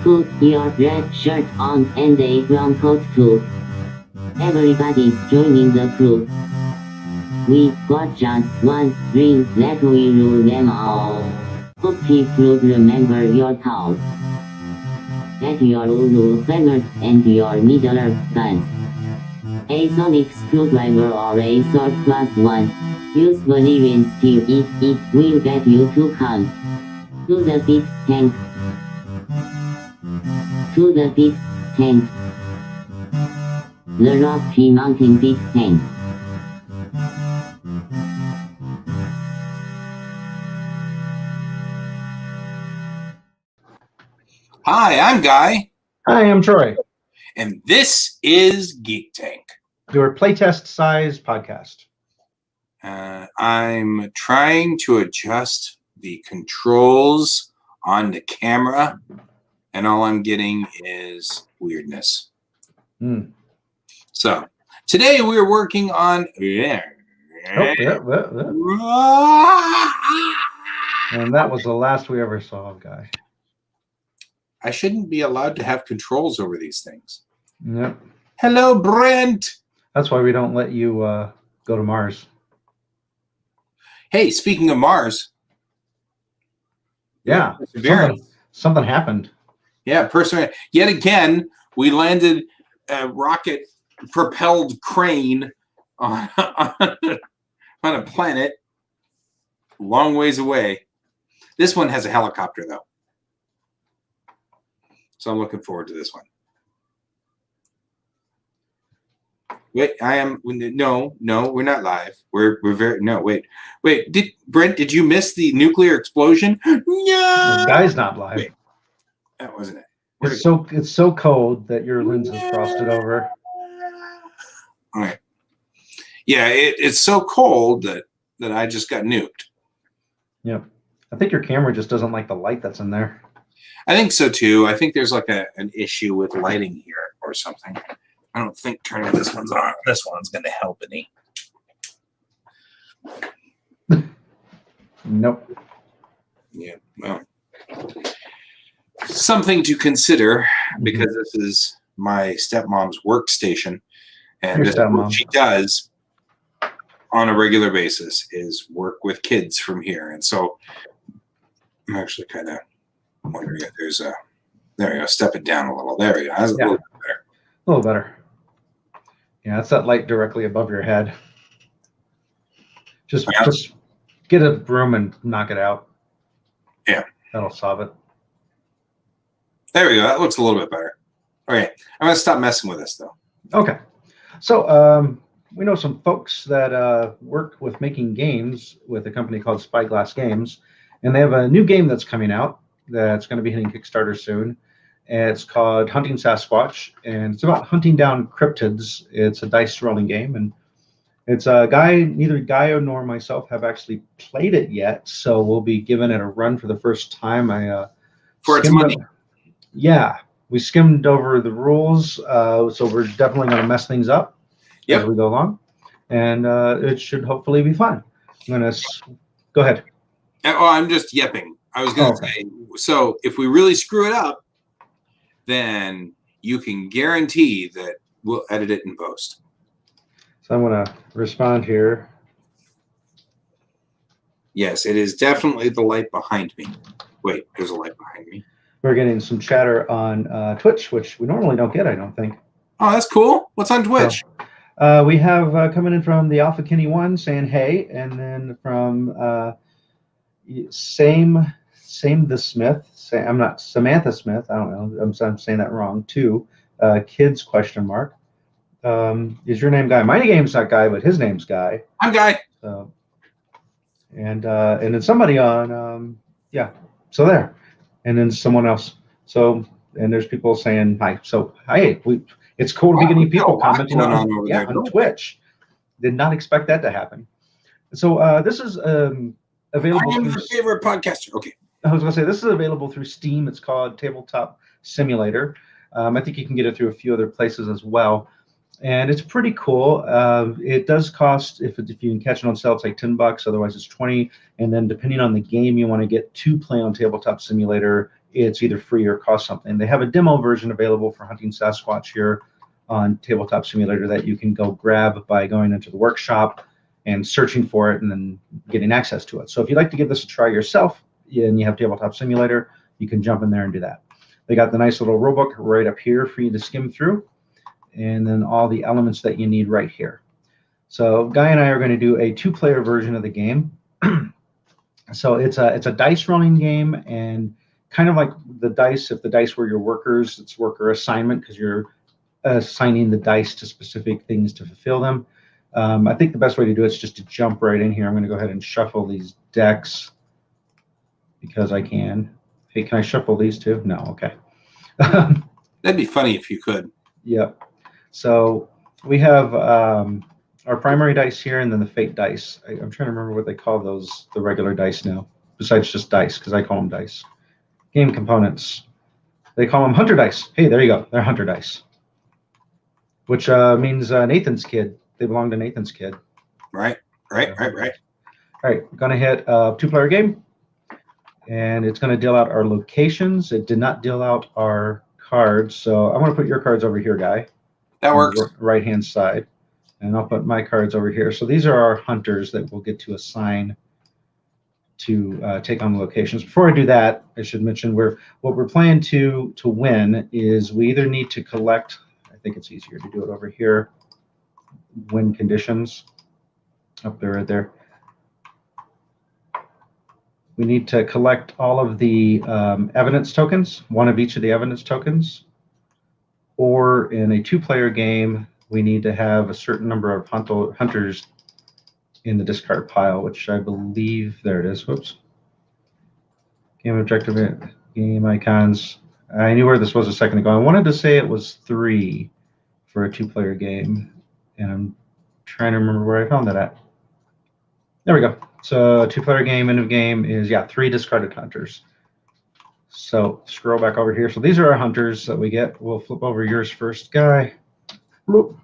Put your red shirt on and a brown coat too. Everybody's joining the crew. We got just one drink that we rule them all. Hope you remember your towels. Get your Uru hammers and your needler guns. A sonic screwdriver or a sword +1. Use vanillin steel if it will get you to come. To the big tank. To the big tank. The Rocky Mountain big tank. Hi, I'm Guy. Hi, I'm Troy. And this is Geek Tank. Your playtest size podcast. I'm trying to adjust the controls on the camera, and all I'm getting is weirdness. So, today we're working on... And that was the last we ever saw of Guy. I shouldn't be allowed to have controls over these things. Yep. Hello, Brent. That's why we don't let you go to Mars. Hey, speaking of Mars. Yeah. Something happened. Yeah, personally. Yet again, we landed a rocket-propelled crane on a planet a long ways away. This one has a helicopter, though. So I'm looking forward to this one. Wait, no, we're not live. We're very, no, wait. Brent, did you miss the nuclear explosion? No! The Guy's not live. Wait, that wasn't it. It's so cold that your lens is frosted over. All right. Yeah, it's so cold that I just got nuked. Yep. I think your camera just doesn't like the light that's in there. I think so too. I think there's like an issue with lighting here or something. I don't think turning this one's going to help any. Nope. Yeah, well, something to consider because this is my stepmom's workstation, and this is what she does on a regular basis is work with kids from here. And so I'm actually kind of wondering if there's a, there we go, step it down a little. There we go. That's a little bit better. A little better. Yeah, it's that light directly above your head. Just get a broom and knock it out. Yeah. That'll solve it. There we go. That looks a little bit better. Okay. I'm going to stop messing with this, though. Okay. So we know some folks that work with making games with a company called Spyglass Games, and they have a new game that's coming out that's going to be hitting Kickstarter soon. And it's called Hunting Sasquatch, and it's about hunting down cryptids. It's a dice rolling game, and it's a guy. Neither Guy nor myself have actually played it yet, so we'll be giving it a run for the first time. For its money. Yeah, we skimmed over the rules, so we're definitely going to mess things up as we go along, and it should hopefully be fun. I'm going to go ahead. Oh, I'm just yepping. I was going to say, so if we really screw it up, then you can guarantee that we'll edit it in post. So I'm going to respond here. Yes, it is definitely the light behind me. Wait, there's a light behind me. We're getting some chatter on Twitch, which we normally don't get, I don't think. Oh, that's cool. What's on Twitch? So, we have coming in from the Alpha Kenny 1 saying hey, and then from Samantha Smith. I'm not Samantha Smith. I don't know. I'm saying that wrong. 2 kids ? Is your name Guy? My name's not Guy, but his name's Guy. I'm Guy. So, and then somebody on So there, and then someone else. So and there's people saying hi. So hi. It's cool to be getting people commenting on Twitch. Did not expect that to happen. So this is available. I am your favorite podcaster. Okay. I was going to say, this is available through Steam. It's called Tabletop Simulator. I think you can get it through a few other places as well. And it's pretty cool. It does cost, if you can catch it on sale, it's like $10. Otherwise, it's $20. And then depending on the game you want to get to play on Tabletop Simulator, it's either free or costs something. They have a demo version available for Hunting Sasquatch here on Tabletop Simulator that you can go grab by going into the workshop and searching for it and then getting access to it. So if you'd like to give this a try yourself and you have Tabletop Simulator, you can jump in there and do that. They got the nice little rulebook right up here for you to skim through, and then all the elements that you need right here. So Guy and I are going to do a 2-player version of the game. So it's a dice rolling game, and kind of like the dice, if the dice were your workers, it's worker assignment because you're assigning the dice to specific things to fulfill them. I think the best way to do it is just to jump right in here. I'm going to go ahead and shuffle these decks because I can. Hey, can I shuffle these too? No, okay. That'd be funny if you could. Yep. So we have our primary dice here, and then the fate dice. I'm trying to remember what they call those, the regular dice now, besides just dice, because I call them dice. Game components. They call them hunter dice. Hey, there you go. They're hunter dice, which means Nathan's kid. They belong to Nathan's kid. Right. All right, going to hit a 2-player game, and it's going to deal out our locations. It did not deal out our cards, so I'm going to put your cards over here, Guy. That works. Right-hand side. And I'll put my cards over here. So these are our hunters that we'll get to assign to take on the locations. Before I do that, I should mention what we're planning to win is we either need to collect, I think it's easier to do it over here, win conditions, up there, right there. We need to collect all of the evidence tokens, one of each of the evidence tokens, or in a 2-player game, we need to have a certain number of hunters in the discard pile, which I believe, there it is, whoops. Game objective, game icons. I knew where this was a second ago. I wanted to say it was 3 for a 2-player game, and I'm trying to remember where I found that at. There we go. So 2-player game, end of game is, 3 discarded hunters. So scroll back over here. So these are our hunters that we get. We'll flip over yours first, Guy. Bloop.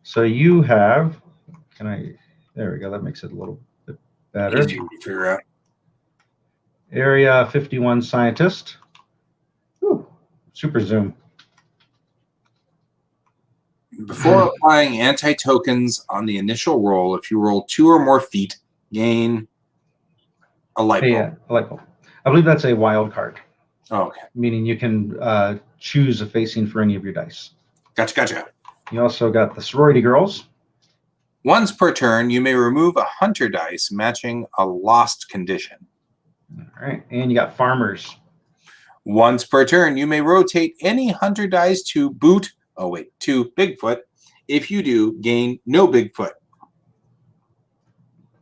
So you have, there we go. That makes it a little bit better. Easier to figure out. Area 51 scientist. Ooh, super zoom. Before applying anti-tokens on the initial roll, if you roll 2 or more feet, gain a light bulb. Yeah, a light bulb. I believe that's a wild card. Oh, okay. Meaning you can choose a facing for any of your dice. Gotcha. You also got the sorority girls. Once per turn, you may remove a hunter dice matching a lost condition. All right, and you got farmers. Once per turn, you may rotate any hunter dice to Bigfoot. If you do, gain no Bigfoot.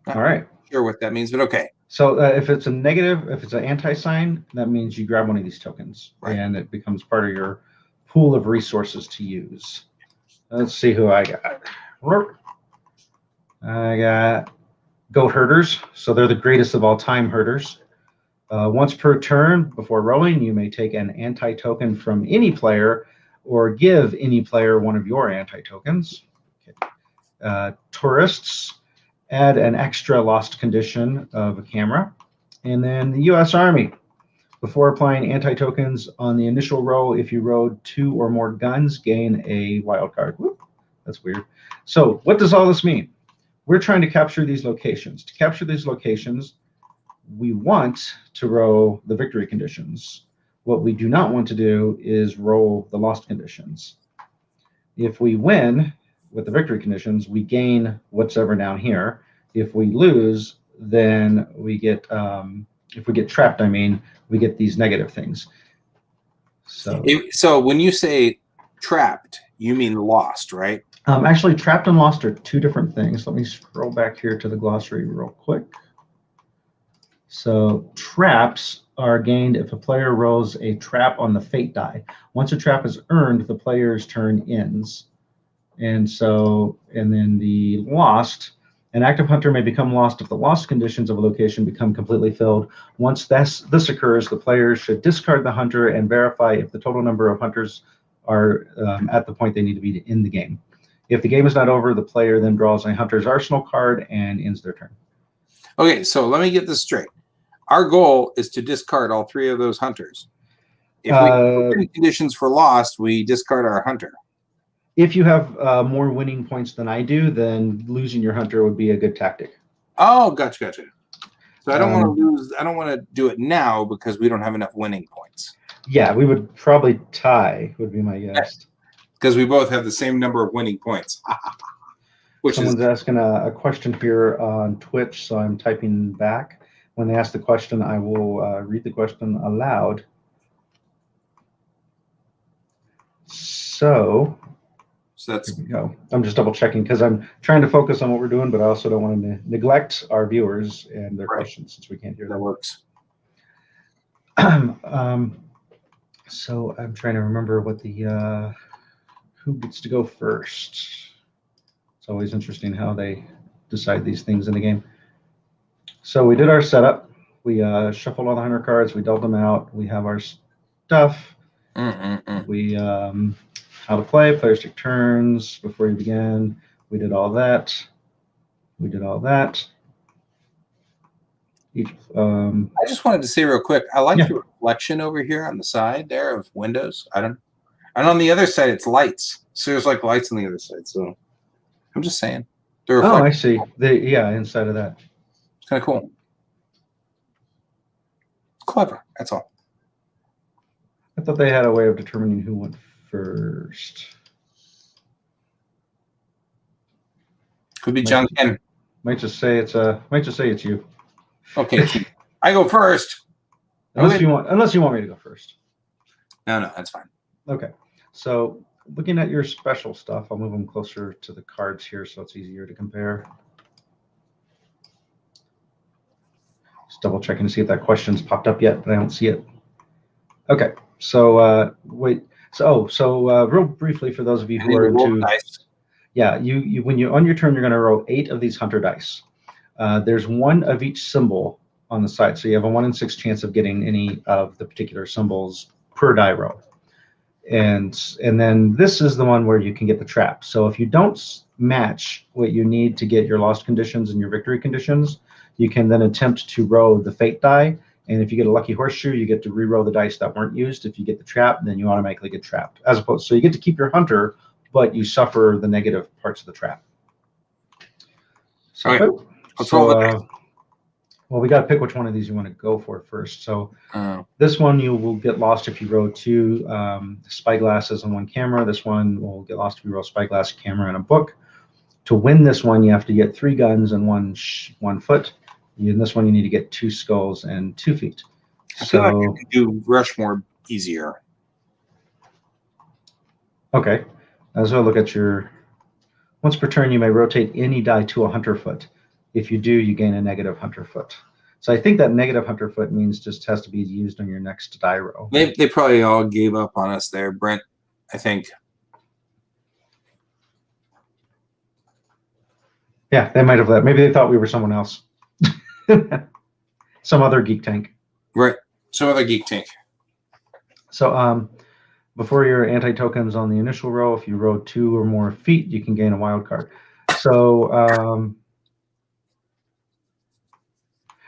All right. Not sure what that means, but okay. So if it's a negative, if it's an anti-sign, that means you grab one of these tokens, right, and it becomes part of your pool of resources to use. Let's see who I got. I got goat herders, so they're the greatest of all time herders. Once per turn, before rolling, you may take an anti-token from any player or give any player one of your anti-tokens. Okay. Tourists, add an extra lost condition of a camera. And then the U.S. Army. Before applying anti-tokens on the initial roll, if you rode 2 or more guns, gain a wild card. Whoop, that's weird. So what does all this mean? We're trying to capture these locations. To capture these locations, we want to roll the victory conditions. What we do not want to do is roll the lost conditions. If we win with the victory conditions, we gain whatever down here. If we lose, then we get, if we get trapped, we get these negative things. So when you say trapped, you mean lost, right? Actually, trapped and lost are 2 different things. Let me scroll back here to the glossary real quick. So traps are gained if a player rolls a trap on the fate die. Once a trap is earned, the player's turn ends. And then the lost, an active hunter may become lost if the lost conditions of a location become completely filled. Once this occurs, the player should discard the hunter and verify if the total number of hunters are at the point they need to be to end the game. If the game is not over, the player then draws a hunter's arsenal card and ends their turn. Okay, so let me get this straight. Our goal is to discard all 3 of those hunters. If we have any conditions for lost, we discard our hunter. If you have more winning points than I do, then losing your hunter would be a good tactic. Oh, gotcha. So I don't want to lose. I don't want to do it now because we don't have enough winning points. Yeah, we would probably tie, would be my guess. Because we both have the same number of winning points. Someone's asking a question here on Twitch, so I'm typing back. When they ask the question, I will read the question aloud. So that's, here we go. I'm just double checking because I'm trying to focus on what we're doing, but I also don't want to neglect our viewers and their questions since we can't hear them. That works. So I'm trying to remember what the who gets to go first. It's always interesting how they decide these things in the game. So we did our setup. We shuffled all the hunter cards. We dealt them out. We have our stuff. We how to play. Players take turns before you begin. We did all that. We did all that. I just wanted to say real quick, I like the reflection over here on the side there of windows. And on the other side, it's lights. So there's like lights on the other side. So I'm just saying. Oh, I see. Inside of that. It's kind of cool. Clever. That's all. I thought they had a way of determining who went first. Could be John Ken. Might just say it's you. Okay, I go first. Unless you want me to go first. No, that's fine. Okay. So looking at your special stuff, I'll move them closer to the cards here so it's easier to compare. Just double checking to see if that question's popped up yet, but I don't see it. Okay. So wait. So real briefly for those of you who are into dice. Yeah, you when you on your turn, you're going to roll 8 of these hunter dice. There's 1 of each symbol on the side, so you have a 1 in 6 chance of getting any of the particular symbols per die roll. And then this is the one where you can get the trap. So if you don't match what you need to get your lost conditions and your victory conditions, you can then attempt to roll the fate die. And if you get a lucky horseshoe, you get to re-roll the dice that weren't used. If you get the trap, then you automatically get trapped. So you get to keep your hunter, but you suffer the negative parts of the trap. So, well, we got to pick which one of these you want to go for first. So this one you will get lost if you roll 2 spyglasses and 1 camera. This one will get lost if you roll spyglass, camera, and a book. To win this one, you have to get 3 guns and 1 foot. In this one, you need to get 2 skulls and 2 feet. I feel like you can do Rushmore easier. Okay. As I look at your, once per turn, you may rotate any die to a hunter foot. If you do, you gain a negative hunter foot. So I think that negative hunter foot means just has to be used on your next die roll. They probably all gave up on us there, Brent, I think. Yeah, they might have let. Maybe they thought we were someone else. Some other geek tank. Right. Some other geek tank. So before your anti-tokens on the initial roll, if you roll 2 or more feet, you can gain a wild card. So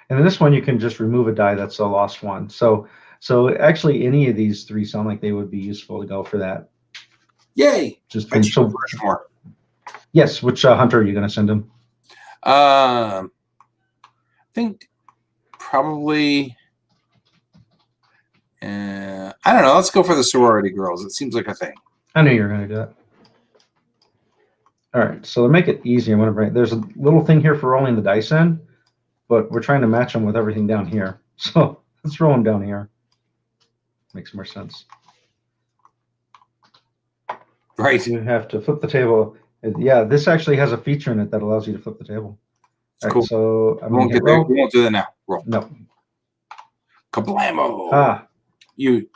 and then this one you can just remove a die that's a lost one. So actually any of these 3 sound like they would be useful to go for that. Yay! Just Rushmore. Yes. Which hunter are you going to send him? I think probably. I don't know. Let's go for the sorority girls. It seems like a thing. I knew you were going to do that. All right. So to make it easy, I'm going to bring. There's a little thing here for rolling the dice in, but we're trying to match them with everything down here. So let's roll them down here. Makes more sense. Right. You have to flip the table. Yeah, this actually has a feature in it that allows you to flip the table. That's cool. So we won't do that now. Roll. No. Kablamo! Ah. You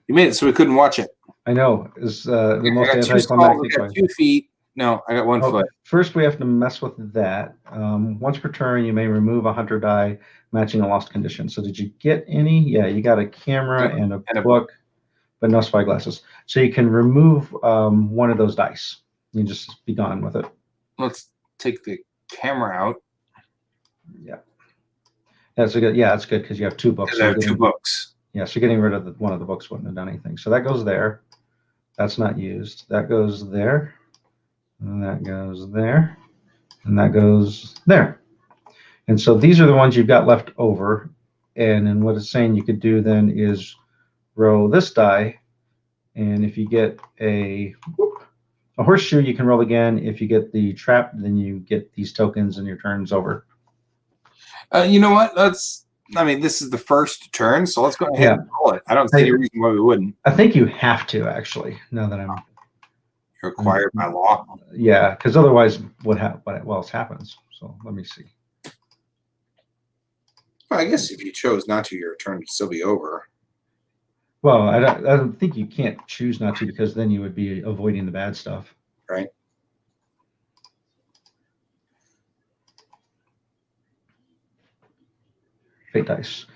made it so we couldn't watch it. I know. It's the most anticlimactic. I got 2 feet. No, I got 1 foot. First, we have to mess with that. Once per turn, you may remove a hunter die matching a lost condition. So did you get any? Yeah, you got a camera and a book, but no spyglasses. So you can remove 1 of those dice. You just be gone with it. Let's take the camera out. Yeah. That's a good. Yeah, that's good because you have 2 books. Because I have 2 books. Yeah, so getting rid of one of the books wouldn't have done anything. So that goes there. That's not used. That goes there. And that goes there. And that goes there. And so these are the ones you've got left over. And then what it's saying you could do then is roll this die. And if you get a horseshoe, you can roll again. If you get the trap, then you get these tokens and your turn's over. You know what? This is the first turn, so let's go ahead and roll it. I don't see any reason why we wouldn't. I think you have to, actually, now that I'm... You're required by law. Yeah, because otherwise what else happens? So let me see. Well, I guess if you chose not to, your turn would still be over. Well, I don't think you can't choose not to, because then you would be avoiding the bad stuff. Right. Fate dice.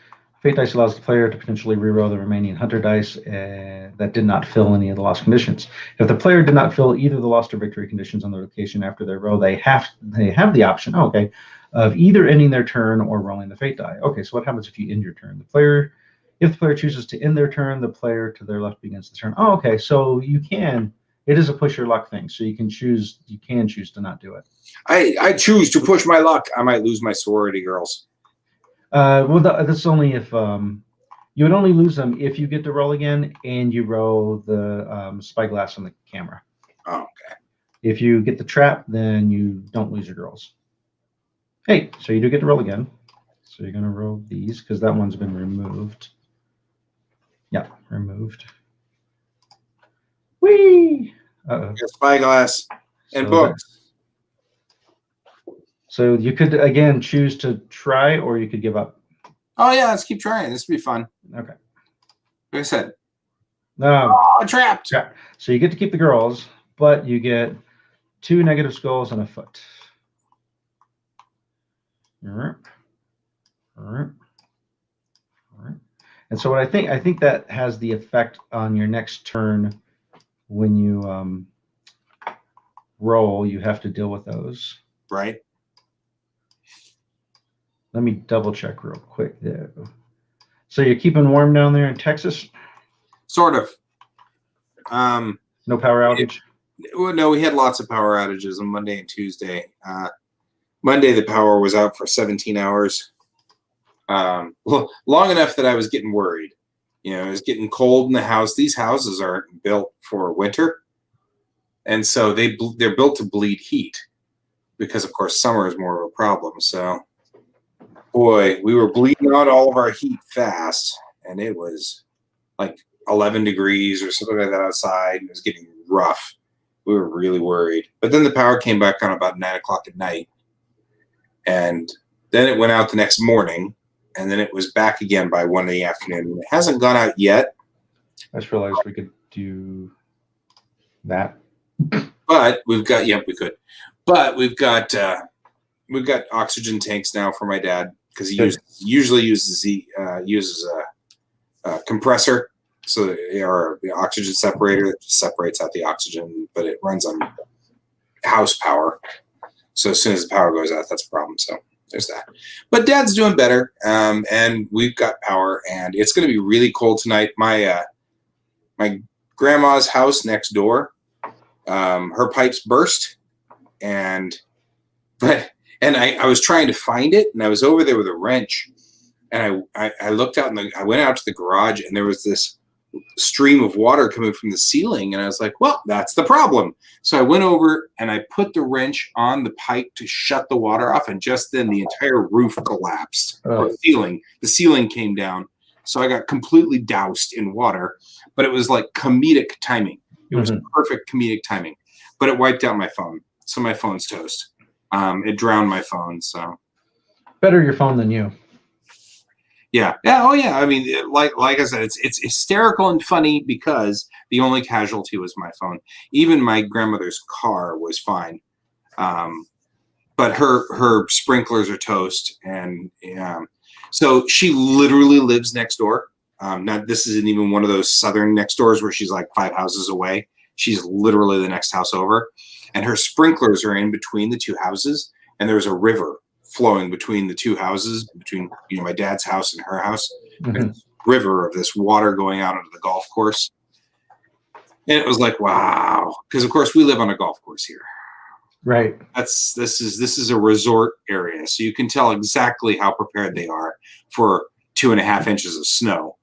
Fate dice allows the player to potentially reroll the remaining hunter dice that did not fill any of the lost conditions. If the player did not fill either the lost or victory conditions on the location after their roll, they have the option, of either ending their turn or rolling the fate die. Okay, so what happens if you end your turn? If the player chooses to end their turn, the player to their left begins the turn. Oh, okay, so you can. It is a push your luck thing, so you can choose. You can choose to not do it. I choose to push my luck. I might lose my sorority girls. Well, that's only if you would only lose them if you get to roll again and you roll the spyglass on the camera. Oh, okay. If you get the trap, then you don't lose your girls. Hey, so you do get to roll again. So you're going to roll these because that one's been removed. Yeah, removed. Whee! Uh-oh. Spyglass and books. So you could, again, choose to try, or you could give up. Oh, yeah, let's keep trying. This will be fun. Okay. Like I said. Trapped. So you get to keep the girls, but you get 2 negative skulls and a foot. All right. And so what I think that has the effect on your next turn when you roll, you have to deal with those. Right. Let me double check real quick there. So you're keeping warm down there in Texas? Sort of. No power outage? No, we had lots of power outages on Monday and Tuesday. Monday, the power was out for 17 hours. Long enough that I was getting worried. You know, it was getting cold in the house. These houses aren't built for winter. And so they're built to bleed heat because, of course, summer is more of a problem. So, boy, we were bleeding out all of our heat fast. And it was like 11 degrees or something like that outside. It was getting rough. We were really worried. But then the power came back on about 9 o'clock at night. And then it went out the next morning. And then it was back again by 1 in the afternoon. It hasn't gone out yet. I just realized we could do that. But we've got, we could. But we've got oxygen tanks now for my dad because he usually uses a compressor, or the oxygen separator that just separates out the oxygen, but it runs on house power. So as soon as the power goes out, that's a problem. So there's that. But Dad's doing better, and we've got power, and it's going to be really cold tonight. My grandma's house next door, her pipes burst, and I was trying to find it, and I was over there with a wrench, and I looked out, and I went out to the garage, and there was this stream of water coming from the ceiling, and I was like, well, that's the problem. So I went over and I put the wrench on the pipe to shut the water off, and just then the entire roof collapsed. Oh. The ceiling came down, so I got completely doused in water, but it was like comedic timing. It was perfect comedic timing, but it wiped out my phone, so my phone's toast. It drowned my phone. So better your phone than you. Yeah. Oh, yeah. I mean, like I said, it's hysterical and funny because the only casualty was my phone. Even my grandmother's car was fine, but her sprinklers are toast, and so she literally lives next door. Now, this isn't even one of those southern next doors where she's like 5 houses away. She's literally the next house over, and her sprinklers are in between the 2 houses, and there's a river flowing between the two houses, between my dad's house and her house. Mm-hmm. There's this river of this water going out onto the golf course. And it was like, wow, because of course we live on a golf course here. Right. This is a resort area, so you can tell exactly how prepared they are for 2.5 inches of snow.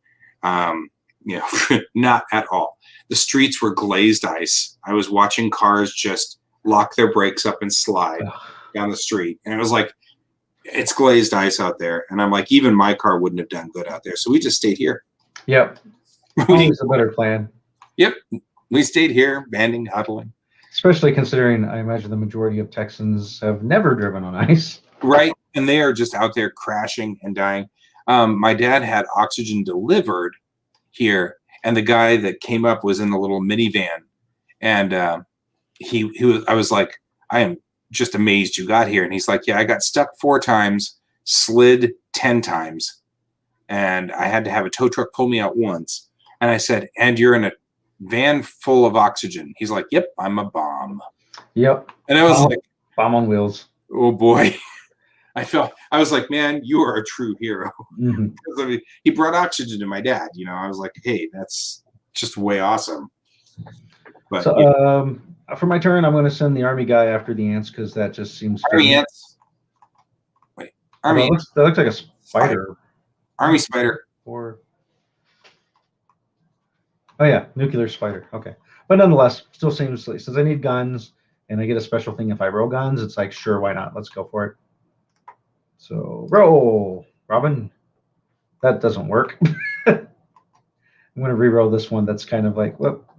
Not at all. The streets were glazed ice. I was watching cars just lock their brakes up and slide down the street, and it was like, it's glazed ice out there. And I'm like, even my car wouldn't have done good out there, so we just stayed here. Yep. Always a better plan. Yep. We stayed here, banding, huddling. Especially considering, I imagine the majority of Texans have never driven on ice. Right. And they are just out there crashing and dying. My dad had oxygen delivered here, and the guy that came up was in the little minivan. And I was like, I am just amazed you got here. And he's like, yeah, I got stuck 4 times, slid 10 times, and I had to have a tow truck pull me out once. And I said, and you're in a van full of oxygen? He's like, yep, I'm a bomb. Yep. And I was like, bomb on wheels. Oh boy. I was like, man, you are a true hero. Mm-hmm. I mean, he brought oxygen to my dad. I was like, hey, that's just way awesome. But so, for my turn, I'm going to send the army guy after the ants because that just seems. Army ants. Wait, army. That looks like a spider. Army spider. Or. Oh yeah, nuclear spider. Okay, but nonetheless, still seems since I need guns and I get a special thing if I roll guns, it's like sure, why not? Let's go for it. So roll, Robin. That doesn't work. I'm going to re-roll this one. That's kind of like whoop.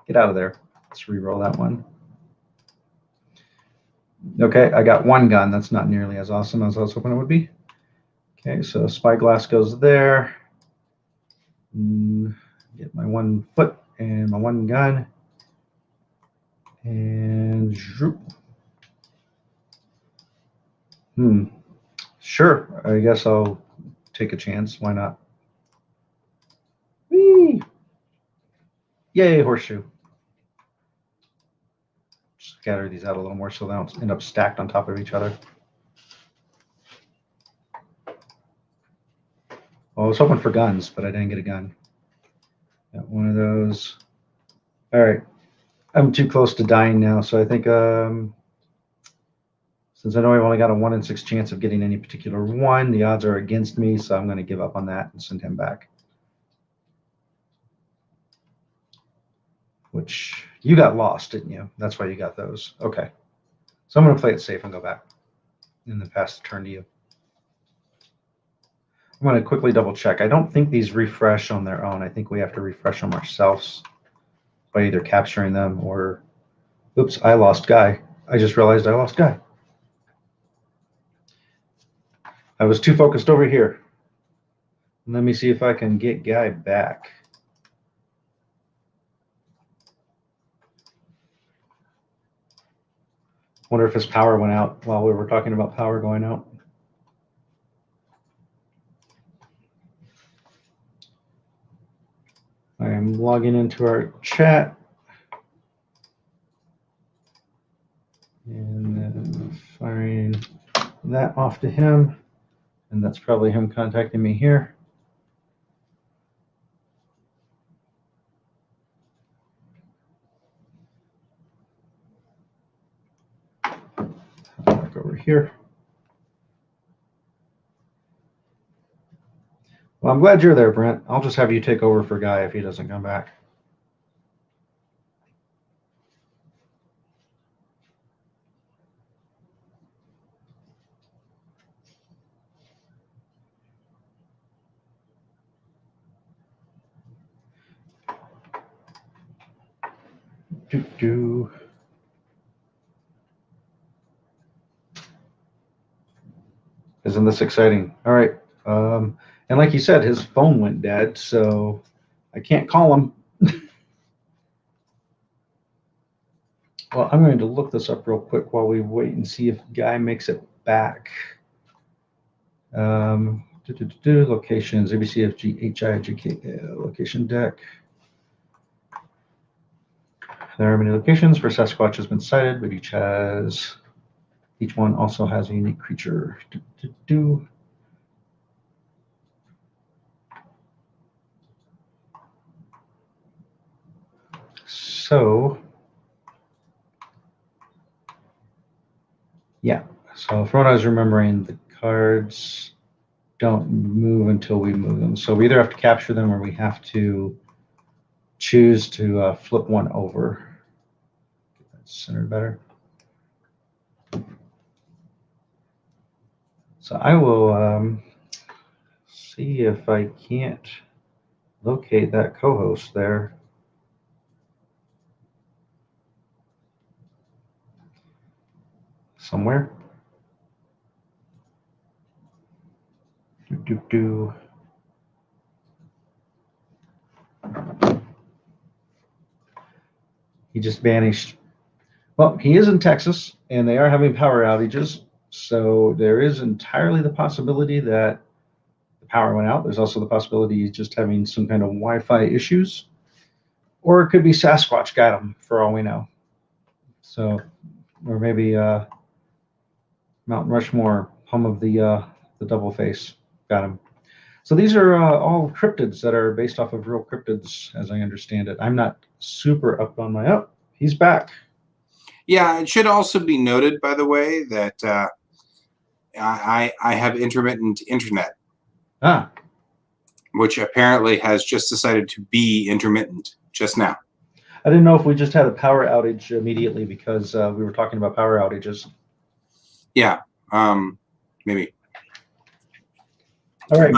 Get out of there. Let's re-roll that one. Okay, I got 1 gun. That's not nearly as awesome as I was hoping it would be. Okay, so spyglass goes there. Get my 1 foot and my 1 gun. And sure, I guess I'll take a chance. Why not? Whee! Yay, horseshoe. Scatter these out a little more so they don't end up stacked on top of each other. Well, I was hoping for guns, but I didn't get a gun. Got 1 of those. All right. I'm too close to dying now, so I think since I know I've only got a 1 in 6 chance of getting any particular one, the odds are against me, so I'm going to give up on that and send him back. Which you got lost, didn't you? That's why you got those. Okay. So I'm going to play it safe and go back and then pass the turn to you. I'm going to quickly double check. I don't think these refresh on their own. I think we have to refresh them ourselves by either capturing them or, oops, I lost Guy. I just realized I lost Guy. I was too focused over here. Let me see if I can get Guy back. Wonder if his power went out while we were talking about power going out. I am logging into our chat. And then firing that off to him. And that's probably him contacting me here. Back over here. Well, I'm glad you're there, Brent. I'll just have you take over for Guy if he doesn't come back. Isn't this exciting? All right. And like you said, his phone went dead, so I can't call him. Well, I'm going to look this up real quick while we wait and see if Guy makes it back. Locations, ABCFG, HI, location deck. There are many locations where Sasquatch has been sighted, but each has Each one also has a unique creature. So, yeah. So from what I was remembering, the cards don't move until we move them. So we either have to capture them or we have to choose to flip one over. Get that centered better. So I will see if I can't locate that co-host there. Somewhere. He just vanished. Well, he is in Texas, and they are having power outages. So there is entirely the possibility that the power went out. There's also the possibility he's just having some kind of Wi-Fi issues. Or it could be Sasquatch got him, for all we know. So, or maybe Mount Rushmore, home of the double face, got him. So these are all cryptids that are based off of real cryptids, as I understand it. I'm not super up on my he's back. Yeah, it should also be noted, by the way, that I have intermittent internet. Which apparently has just decided to be intermittent just now. I didn't know if we just had a power outage immediately because we were talking about power outages. Yeah, maybe. All right.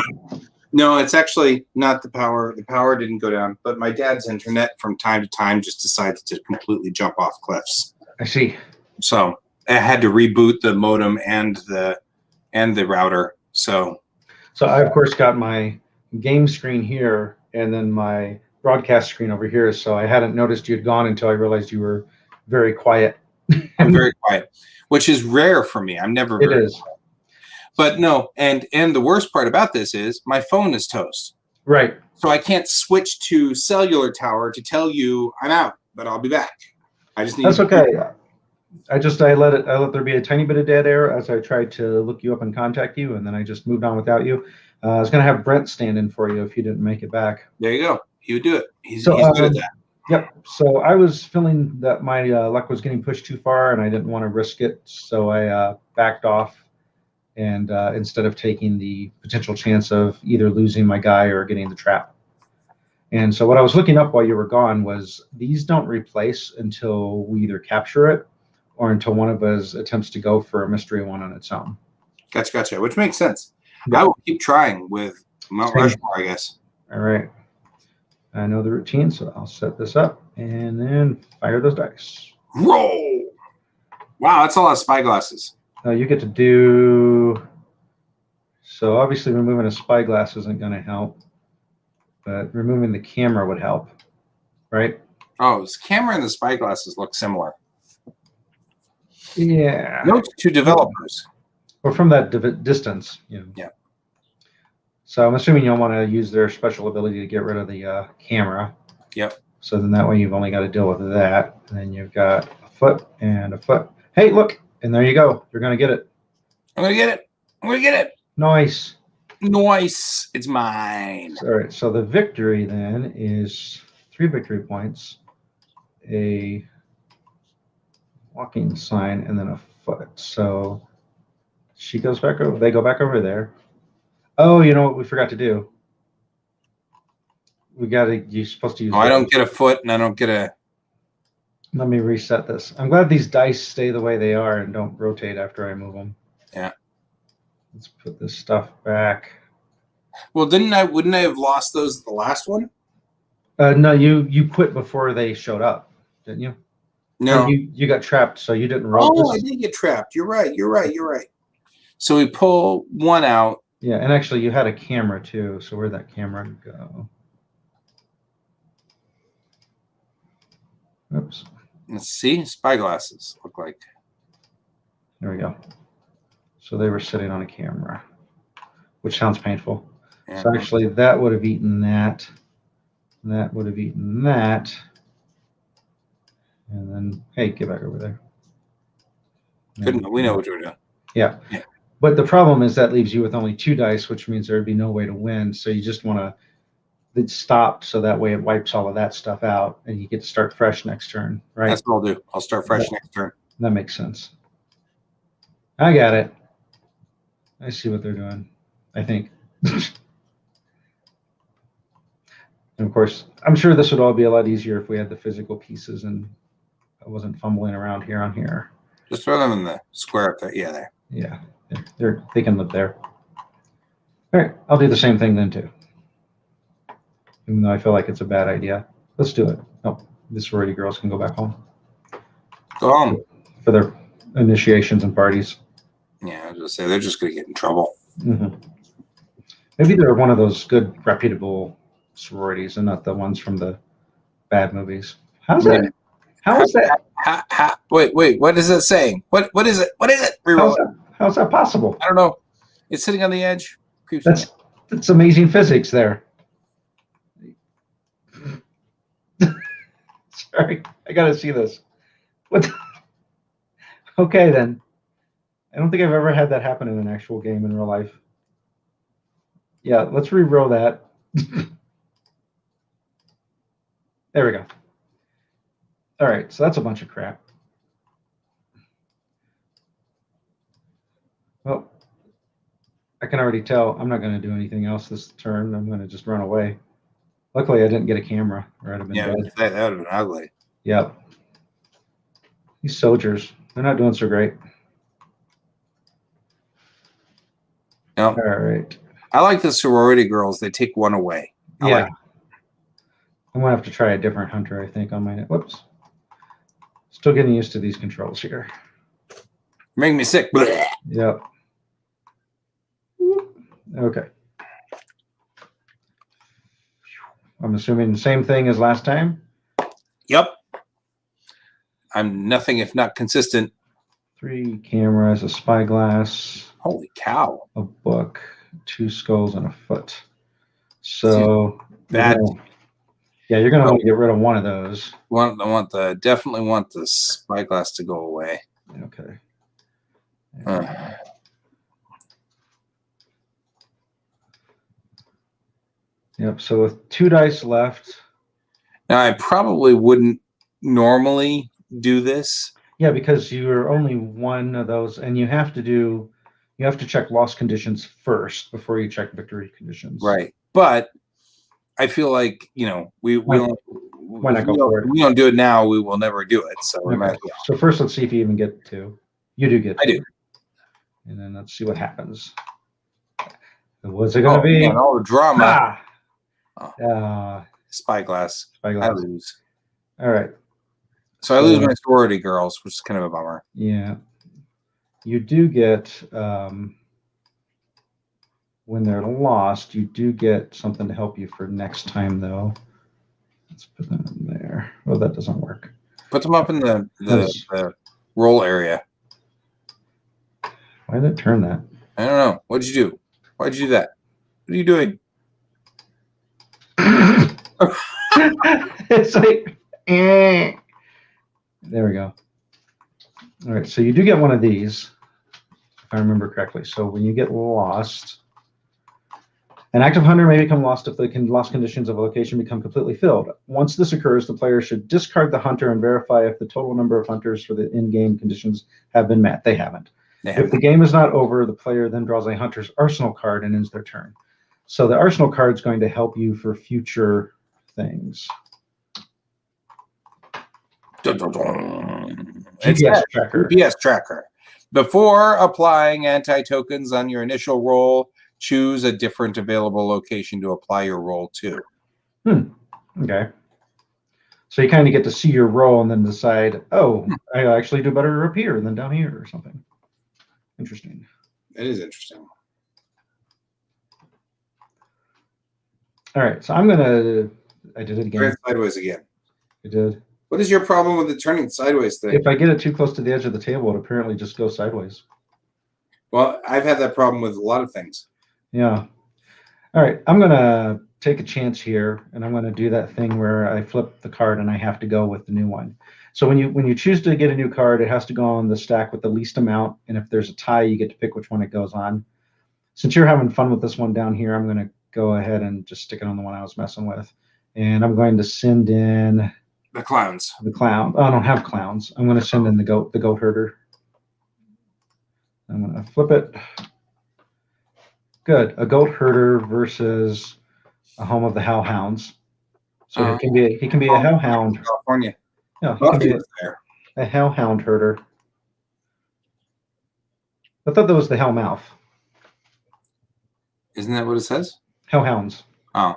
No, it's actually not the power. The power didn't go down, but my dad's internet from time to time just decided to completely jump off cliffs. I see. So I had to reboot the modem and the router. So I of course got my game screen here and then my broadcast screen over here. So I hadn't noticed you had gone until I realized you were very quiet. I'm very quiet, which is rare for me. I'm never. It is. Quiet. But no, and the worst part about this is my phone is toast. Right. So I can't switch to cellular tower to tell you I'm out, but I'll be back. I just need. That's okay. I let there be a tiny bit of dead air as I tried to look you up and contact you, and then I just moved on without you. I was going to have Brent stand in for you if you didn't make it back. There you go. He would do it. He's good at that. Yep. So I was feeling that my luck was getting pushed too far, and I didn't want to risk it. So I backed off, and instead of taking the potential chance of either losing my guy or getting the trap. And so what I was looking up while you were gone was these don't replace until we either capture it or until one of us attempts to go for a mystery one on its own. Gotcha. Which makes sense. Yep. I will keep trying with Mount Rushmore, I guess. All right. I know the routine, so I'll set this up and then fire those dice. Roll! Wow, that's a lot of spyglasses. You get to do... So obviously removing a spyglass isn't going to help, but removing the camera would help, right? Oh, this camera and the spyglasses look similar. Yeah. Note to developers. Or from that distance, you know. Yeah. So I'm assuming you'll want to use their special ability to get rid of the camera. Yep. So then that way you've only got to deal with that. And then you've got a foot and a foot. Hey, look. And there you go. You're going to get it. I'm going to get it. I'm going to get it. Nice. Nice. It's mine. All right. So the victory then is 3 victory points, a walking sign, and then a foot. So she goes back over. They go back over there. Oh, you know what we forgot to do? You're supposed to use. Oh, I don't get a foot and I don't get a. Let me reset this. I'm glad these dice stay the way they are and don't rotate after I move them. Yeah. Let's put this stuff back. Well, wouldn't I have lost those at the last one? No, you quit before they showed up, didn't you? No. You got trapped, so you didn't roll. Oh, I did get trapped. You're right. So we pull one out. Yeah, and actually you had a camera too, so where'd that camera go? Oops. Let's see. Spyglasses look like. There we go. So they were sitting on a camera, which sounds painful. Yeah. So actually that would have eaten that. That would have eaten that. And then, hey, get back over there. We know what we're doing. Yeah. But the problem is that leaves you with only 2 dice, which means there'd be no way to win. So you just want to stop so that way it wipes all of that stuff out and you get to start fresh next turn, right? That's what I'll do. I'll start fresh next turn. That makes sense. I got it. I see what they're doing, I think. And of course, I'm sure this would all be a lot easier if we had the physical pieces and I wasn't fumbling around here on here. Just throw them in the square up there. Yeah, there. Yeah, they can live there. All right, I'll do the same thing then too. Even though I feel like it's a bad idea. Let's do it. Oh, the sorority girls can go back home. Go home. For their initiations and parties. Yeah, I was gonna say they're just gonna get in trouble. Mm-hmm. Maybe they're one of those good, reputable sororities and not the ones from the bad movies. How's that? How is that? Wait. What is it saying? What is it? What is it? How's that possible? I don't know. It's sitting on the edge. That's amazing physics there. Sorry, I gotta see this. What? Okay then. I don't think I've ever had that happen in an actual game in real life. Yeah, let's re-roll that. There we go. All right, so that's a bunch of crap. Well, I can already tell I'm not going to do anything else this turn. I'm going to just run away. Luckily, I didn't get a camera, or I'd have been dead. That would have been ugly. Yep. These soldiers, they're not doing so great. No. All right. I like the sorority girls. They take one away. I like it. I'm going to have to try a different hunter, I think, on my... Whoops. Still getting used to these controls here. Make me sick. Blech. Yep. Okay. I'm assuming the same thing as last time? Yep. I'm nothing if not consistent. 3 cameras, a spyglass. Holy cow. A book, 2 skulls, and a foot. So... Bad. Yeah, you're going to want to get rid of one of those. Definitely want the spyglass to go away. Okay. Yep, so with 2 dice left. Now, I probably wouldn't normally do this. Yeah, because you're only one of those, and you have to check loss conditions first before you check victory conditions. Right. But I feel like, we don't do it now, we will never do it. So we might as well. So first, let's see if you even get 2. You do get 2. I do. And then let's see what happens. What's it going to be? Man, all the drama. Spyglass. I lose. All right. So I lose my sorority girls, which is kind of a bummer. Yeah. You do get, when they're lost, you do get something to help you for next time, though. Let's put them in there. Oh, that doesn't work. Put them up in the roll area. Why did it turn that? I don't know. What did you do? Why'd you do that? What are you doing? It's like, eh. There we go. All right, so you do get one of these, if I remember correctly. So when you get lost, an active hunter may become lost if the lost conditions of a location become completely filled. Once this occurs, the player should discard the hunter and verify if the total number of hunters for the in-game conditions have been met. They haven't. If the game is not over, the player then draws a hunter's arsenal card and ends their turn. So the arsenal card is going to help you for future things. GPS tracker. GPS tracker. Before applying anti-tokens on your initial roll, choose a different available location to apply your roll to. Okay. So you kind of get to see your roll and then decide, oh, I actually do better up here than down here or something. Interesting. It is interesting. All right, so I'm gonna. I did it again. Turn sideways again. I did. What is your problem with the turning sideways thing? If I get it too close to the edge of the table, it apparently just goes sideways. Well, I've had that problem with a lot of things. Yeah. All right, I'm gonna take a chance here, and I'm going to do that thing where I flip the card and I have to go with the new one. So when you choose to get a new card, it has to go on the stack with the least amount, and if there's a tie, you get to pick which one it goes on. Since you're having fun with this one down here, I'm going to go ahead and just stick it on the one I was messing with, and I'm going to send in the clowns. The clown. Oh, I don't have clowns. I'm going to send in the goat herder. I'm going to flip it. Good. A goat herder versus a home of the hellhounds. So he can be a hellhound. California. Yeah, he can be a hellhound herder. I thought that was the hellmouth. Isn't that what it says? Hellhounds. Oh,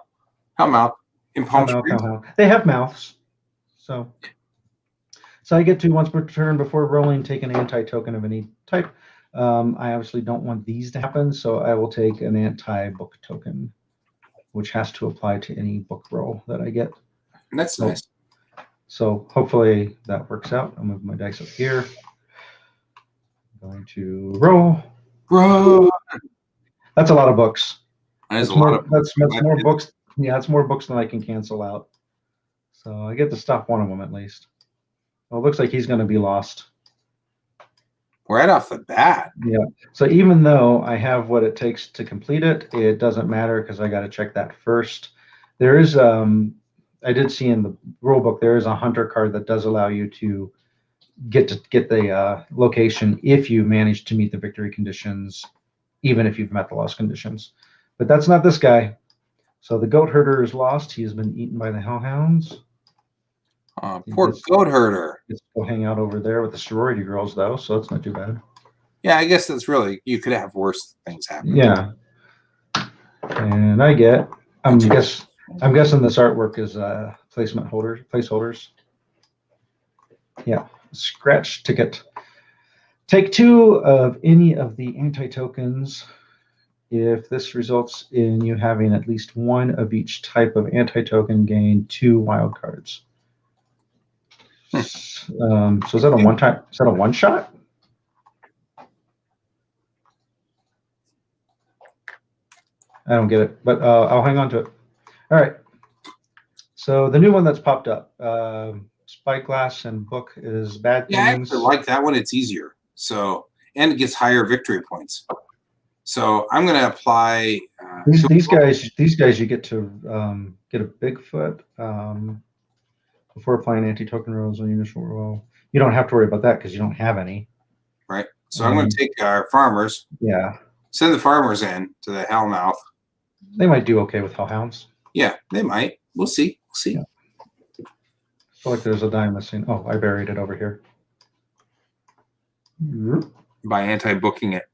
hellmouth in Palm Springs. Hellhound. They have mouths. So I get to once per turn before rolling take an anti-token of any type. I obviously don't want these to happen, so I will take an anti-book token, which has to apply to any book roll that I get. That's nice. So hopefully that works out. I'll move my dice up here. I'm going to roll. Bro, that's a lot of books. That's more books. Yeah, that's more books than I can cancel out. So I get to stop one of them at least. Well, it looks like he's going to be lost. Right off the bat. Yeah. So even though I have what it takes to complete it, it doesn't matter because I got to check that first. There is, I did see in the rule book, there is a hunter card that does allow you to get the location if you manage to meet the victory conditions, even if you've met the loss conditions. But that's not this guy. So the goat herder is lost. He has been eaten by the hellhounds. Poor goat herder. Gets to go hang out over there with the sorority girls, though, so that's not too bad. Yeah, I guess that's really, you could have worse things happen. Yeah. And I get, I'm guessing this artwork is placeholders. Yeah. Scratch ticket. Take 2 of any of the anti-tokens if this results in you having at least 1 of each type of anti-token, gain 2 wild cards. So is that a one-time? Is that a one-shot? I don't get it, but I'll hang on to it. All right. So the new one that's popped up, Spyglass and Book is Bad Things. Yeah, I actually like that one. It's easier. So, and it gets higher victory points. So I'm going to apply. These guys, you get to get a Bigfoot before applying anti-token rules on your initial roll. You don't have to worry about that because you don't have any. Right. So I'm going to take our farmers. Yeah. Send the farmers in to the hellmouth. They might do okay with hellhounds. Yeah, they might. We'll see. We'll see. Yeah. I feel like there's a die missing. Oh, I buried it over here. By anti-booking it.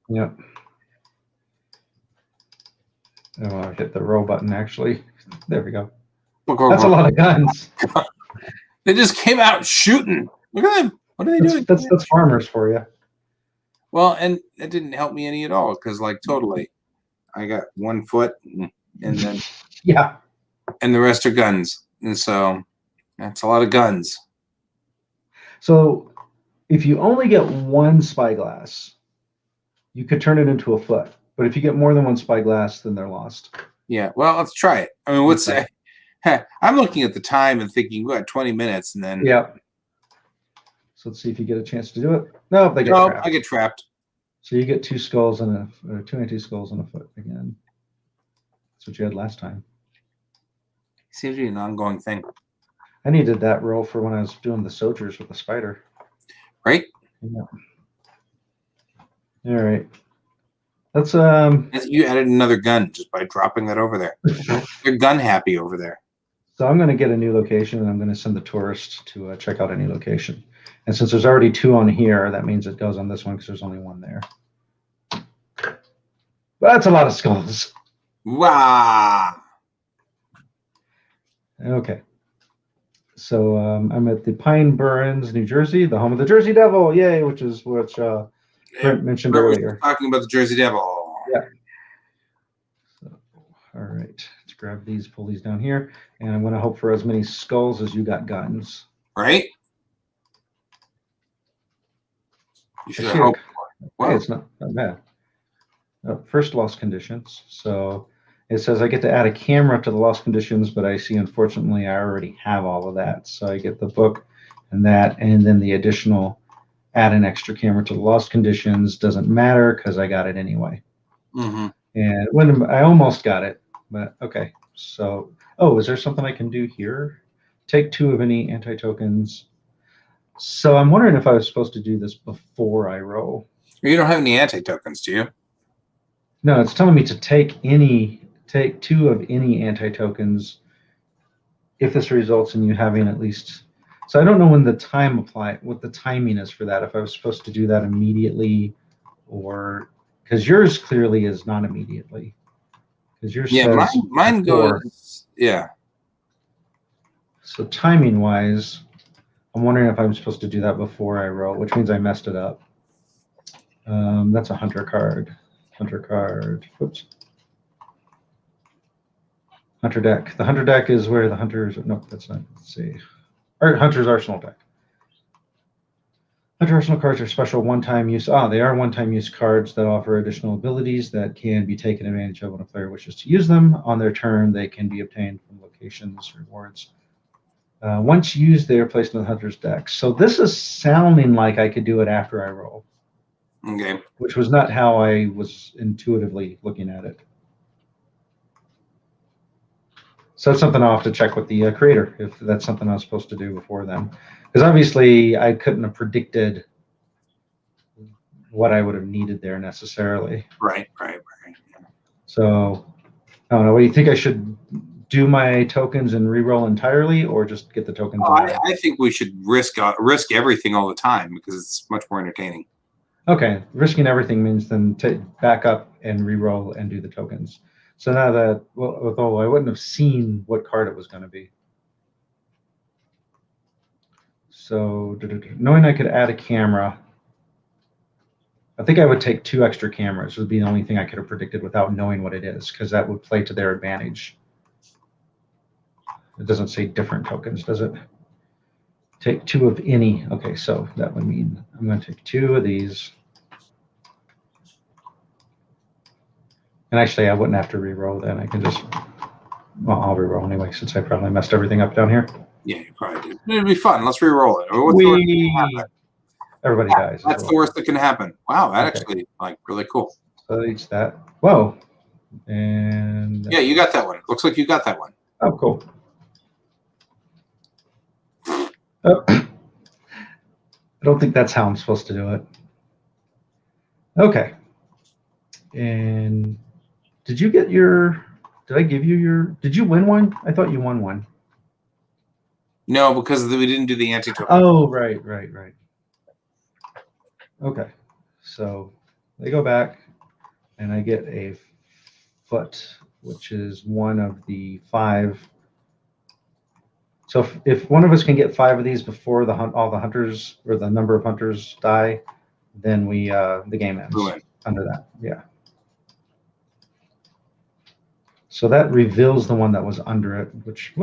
Yep. I want to hit the roll button, actually. There we go. That's a lot of guns. They just came out shooting. Look at them. What are they doing? That's farmers for you. Well, and it didn't help me any at all because, like, totally, I got 1 foot and then yeah, and the rest are guns, and so that's a lot of guns. So if you only get 1 spyglass, you could turn it into a foot. But if you get more than 1 spyglass, then they're lost. Yeah. Well, let's try it. I mean, what's that? I'm looking at the time and thinking, we got 20 minutes, and then yeah. So let's see if you get a chance to do it. No, they get trapped. I get trapped. So you get 2 skulls and 2 anti-skulls and a foot again. That's what you had last time. Seems to be an ongoing thing. I needed that roll for when I was doing the soldiers with the spider. Right? Yeah. All right. Let's you added another gun just by dropping that over there. They're gun happy over there. So I'm going to get a new location, and I'm going to send the tourist to check out any location. And since there's already 2 on here, that means it goes on this one because there's only 1 there. But that's a lot of skulls. Wow. Okay. So I'm at the Pine Barrens, New Jersey, the home of the Jersey Devil. Yay, which Brent mentioned earlier. Talking about the Jersey Devil. Yeah. So, all right. Let's grab these, pull these down here, and I'm going to hope for as many skulls as you got guns. Right? You should hope. Wow. Hey, it's not bad. First loss conditions. So It says I get to add a camera to the lost conditions, but I see, unfortunately, I already have all of that. So I get the book and that, and then the additional add an extra camera to the lost conditions doesn't matter because I got it anyway. Mm-hmm. And when I almost got it, but okay. So, oh, is there something I can do here? Take 2 of any anti-tokens. So I'm wondering if I was supposed to do this before I roll. You don't have any anti-tokens, do you? No, it's telling me to take 2 of any anti-tokens if this results in you having at least. So I don't know when what the timing is for that. If I was supposed to do that immediately, or because yours clearly is not immediately. Because yours says mine before. goes. Yeah. So timing wise, I'm wondering if I'm supposed to do that before I roll, which means I messed it up. That's a hunter card. Hunter card. Whoops. Hunter deck. The hunter deck is where the hunters. No, that's not. Let's see. Hunter's arsenal deck. Hunter arsenal cards are special one-time use. They are one-time use cards that offer additional abilities that can be taken advantage of when a player wishes to use them. On their turn, they can be obtained from locations, rewards. Once used, they are placed in the hunter's deck. So this is sounding like I could do it after I roll. Okay. Which was not how I was intuitively looking at it. So that's something I'll have to check with the creator if that's something I was supposed to do before then. Because obviously I couldn't have predicted what I would have needed there necessarily. Right. Yeah. So I don't know. What do you think? I should do my tokens and re-roll entirely, or just get the tokens? I think we should risk everything all the time because it's much more entertaining. Okay, risking everything means then back up and re-roll and do the tokens. So now that, although I wouldn't have seen what card it was going to be. So knowing I could add a camera, I think I would take 2 extra cameras. Would be the only thing I could have predicted without knowing what it is, because that would play to their advantage. It doesn't say different tokens, does it? Take 2 of any. Okay, so that would mean I'm going to take 2 of these. And actually, I wouldn't have to re-roll then. I can just, well, I'll re-roll anyway, since I probably messed everything up down here. Yeah, you probably did. It'd be fun. Let's re-roll it. Everybody dies. That's the worst that can happen. Wow, that actually really cool. So it's that. Whoa. And yeah, you got that one. Looks like you got that one. Oh, cool. Oh. I don't think that's how I'm supposed to do it. Okay. And did you get your? Did I give you your? Did you win one? I thought you won one. No, because we didn't do the anti-token. Oh, right. Okay, so they go back, and I get a foot, which is one of the 5. So if one of us can get 5 of these before all the hunters or the number of hunters die, then the game ends under that. Yeah. So that reveals the one that was under it, which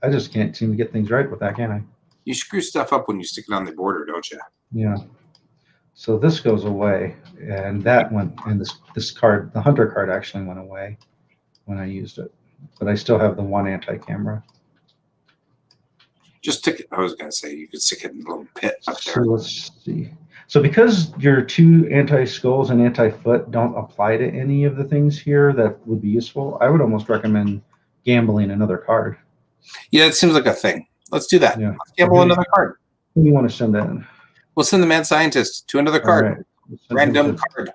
I just can't seem to get things right with that, can I? You screw stuff up when you stick it on the border, don't you? Yeah. So this goes away, and that went, and this card, the hunter card, actually went away when I used it, but I still have the 1 anti-camera. Just stick it. I was going to say you could stick it in a little pit up there. So let's see. So because your 2 anti-skulls and anti-foot don't apply to any of the things here that would be useful, I would almost recommend gambling another card. Yeah, it seems like a thing. Let's do that. Yeah. Let's gamble another card. Who do you want to send in? We'll send the mad scientist to another card. Right. Random card.